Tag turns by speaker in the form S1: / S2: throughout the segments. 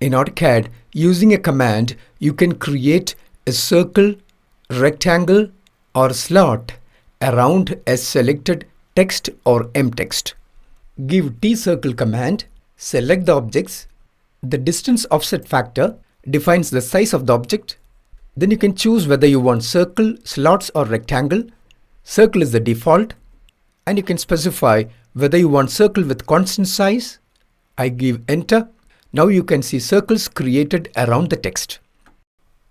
S1: In AutoCAD, using a command, you can create a circle, rectangle, or slot around a selected text or mText. Give TCIRCLE command, select the objects. The distance offset factor defines the size of the object. Then you can choose whether you want circle, slots, or rectangle. Circle is the default, and you can specify whether you want circle with constant size. I give enter. Now you can see circles created around the text.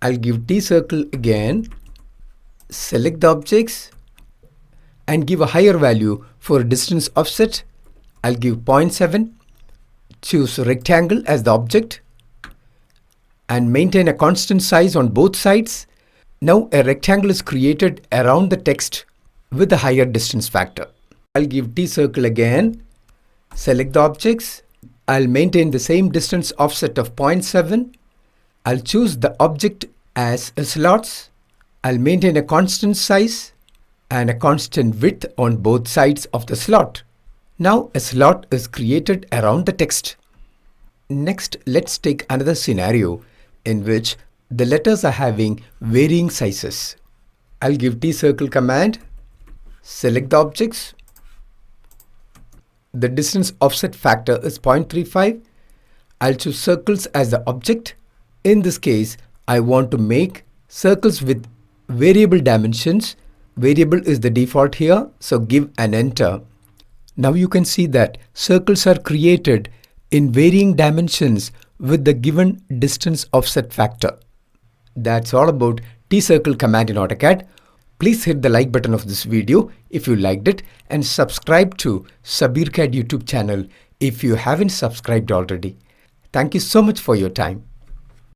S1: I'll give TCIRCLE again, select the objects, and give a higher value for distance offset. I'll give 0.7, choose rectangle as the object, and maintain a constant size on both sides. Now a rectangle is created around the text with a higher distance factor. I'll give TCIRCLE again, select the objects. I'll maintain the same distance offset of 0.7. I'll choose the object as slots. I'll maintain a constant size and a constant width on both sides of the slot. Now a slot is created around the text. Next, let's take another scenario in which the letters are having varying sizes. I'll give TCIRCLE command, select the objects. The distance offset factor is 0.35. I'll choose circles as the object. In this case, I want to make circles with variable dimensions. Variable is the default here, so give an enter. Now you can see that circles are created in varying dimensions with the given distance offset factor. That's all about TCIRCLE command in AutoCAD. Please hit the like button of this video if you liked it, and subscribe to SabeerCAD YouTube channel if you haven't subscribed already. Thank you so much for your time.